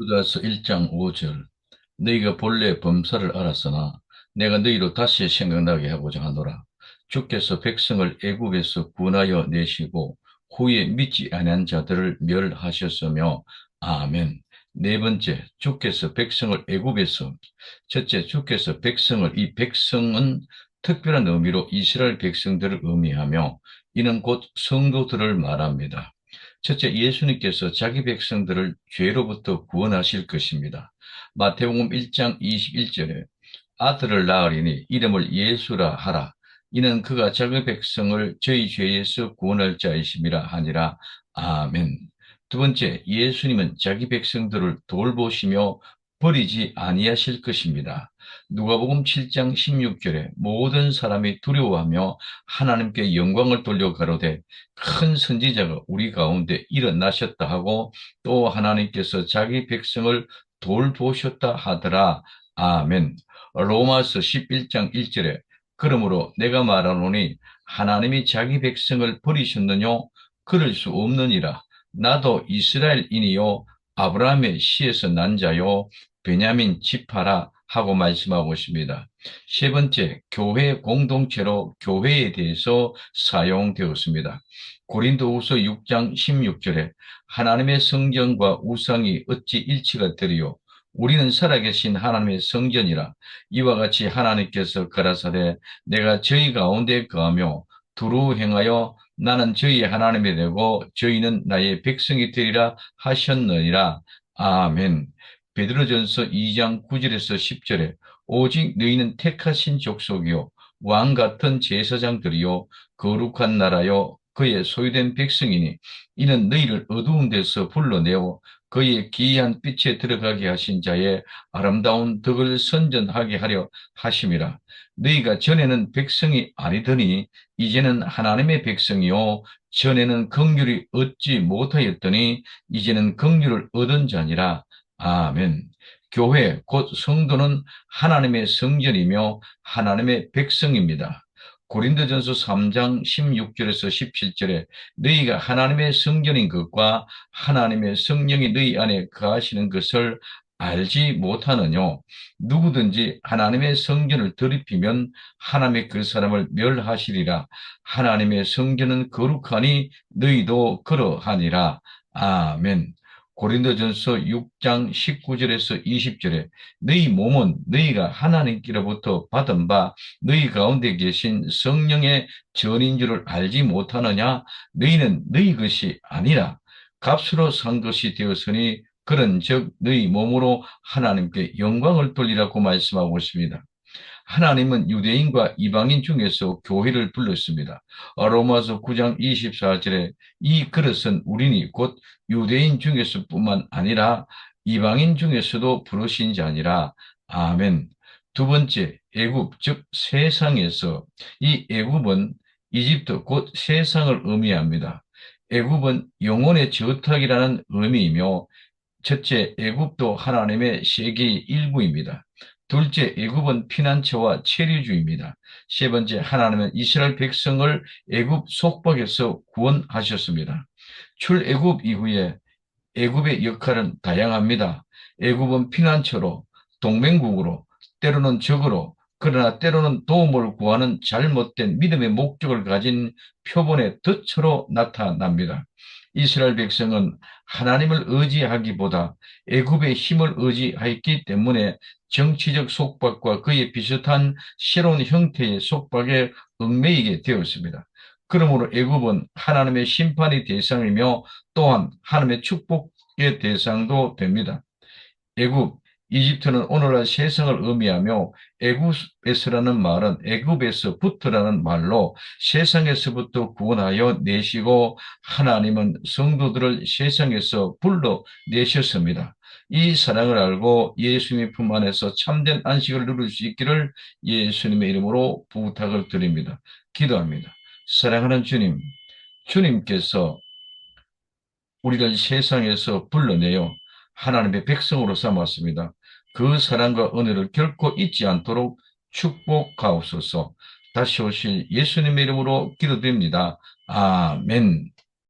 유다서 1장 5절. 너희가 본래 범사를 알았으나 내가 너희로 다시 생각나게 하고자 하노라. 주께서 백성을 애굽에서 구원하여 내시고 후에 믿지 아니한 자들을 멸하셨으며. 아멘. 네 번째, 주께서 백성을 애굽에서. 첫째, 주께서 백성을. 이 백성은 특별한 의미로 이스라엘 백성들을 의미하며 이는 곧 성도들을 말합니다. 첫째, 예수님께서 자기 백성들을 죄로부터 구원하실 것입니다. 마태복음 1장 21절에 아들을 낳으리니 이름을 예수라 하라. 이는 그가 자기 백성을 저희 죄에서 구원할 자이심이라 하니라. 아멘. 두 번째, 예수님은 자기 백성들을 돌보시며 버리지 아니하실 것입니다. 누가복음 7장 16절에 모든 사람이 두려워하며 하나님께 영광을 돌려 가로되 큰 선지자가 우리 가운데 일어나셨다 하고 또 하나님께서 자기 백성을 돌보셨다 하더라. 아멘. 로마서 11장 1절에 그러므로 내가 말하노니 하나님이 자기 백성을 버리셨느냐? 그럴 수 없느니라. 나도 이스라엘인이요 아브라함의 씨에서 난 자요 베냐민 지파라 하고 말씀하고 있습니다. 세 번째, 교회 공동체로 교회에 대해서 사용되었습니다. 고린도후서 6장 16절에 하나님의 성전과 우상이 어찌 일치가 되리요? 우리는 살아계신 하나님의 성전이라. 이와 같이 하나님께서 가라사대 내가 저희 가운데 거하며 두루 행하여 나는 저희 하나님이 되고 저희는 나의 백성이 되리라 하셨느니라. 아멘. 베드로전서 2장 9절에서 10절에 오직 너희는 택하신 족속이요 왕 같은 제사장들이요 거룩한 나라요 그의 소유된 백성이니 이는 너희를 어두운 데서 불러내어 그의 기이한 빛에 들어가게 하신 자의 아름다운 덕을 선전하게 하려 하심이라. 너희가 전에는 백성이 아니더니 이제는 하나님의 백성이요 전에는 긍휼이 얻지 못하였더니 이제는 긍휼을 얻은 자니라. 아멘. 교회 곧 성도는 하나님의 성전이며 하나님의 백성입니다. 고린도전서 3장 16절에서 17절에 너희가 하나님의 성전인 것과 하나님의 성령이 너희 안에 거하시는 것을 알지 못하느냐? 누구든지 하나님의 성전을 더럽히면 하나님의 그 사람을 멸하시리라. 하나님의 성전은 거룩하니 너희도 그러하니라. 아멘. 고린도전서 6장 19절에서 20절에 너희 몸은 너희가 하나님께로부터 받은 바 너희 가운데 계신 성령의 전인 줄을 알지 못하느냐? 너희는 너희 것이 아니라 값으로 산 것이 되었으니 그런즉 너희 몸으로 하나님께 영광을 돌리라고 말씀하고 있습니다. 하나님은 유대인과 이방인 중에서 교회를 불렀습니다. 로마서 9장 24절에 이 그릇은 우리니 곧 유대인 중에서뿐만 아니라 이방인 중에서도 부르신 자니라. 아멘. 두 번째, 애굽 즉 세상에서. 이 애굽은 이집트 곧 세상을 의미합니다. 애굽은 영혼의 저택이라는 의미이며 첫째, 애굽도 하나님의 세계의 일부입니다. 둘째, 애굽은 피난처와 체류주입니다. 세 번째, 하나님은 이스라엘 백성을 애굽 속박에서 구원하셨습니다. 출애굽 이후에 애굽의 역할은 다양합니다. 애굽은 피난처로, 동맹국으로, 때로는 적으로, 그러나 때로는 도움을 구하는 잘못된 믿음의 목적을 가진 표본의 덫으로 나타납니다. 이스라엘 백성은 하나님을 의지하기보다 애굽의 힘을 의지하였기 때문에 정치적 속박과 그에 비슷한 새로운 형태의 속박에 얽매이게 되었습니다. 그러므로 애굽은 하나님의 심판의 대상이며 또한 하나님의 축복의 대상도 됩니다. 애굽, 이집트는 오늘날 세상을 의미하며 애굽에서라는 말은 애굽에서부터라는 말로 세상에서부터 구원하여 내시고 하나님은 성도들을 세상에서 불러내셨습니다. 이 사랑을 알고 예수님의 품 안에서 참된 안식을 누릴 수 있기를 예수님의 이름으로 부탁을 드립니다. 기도합니다. 사랑하는 주님, 주님께서 우리를 세상에서 불러내어 하나님의 백성으로 삼았습니다. 그 사랑과 은혜를 결코 잊지 않도록 축복하옵소서. 다시 오실 예수님의 이름으로 기도드립니다. 아멘.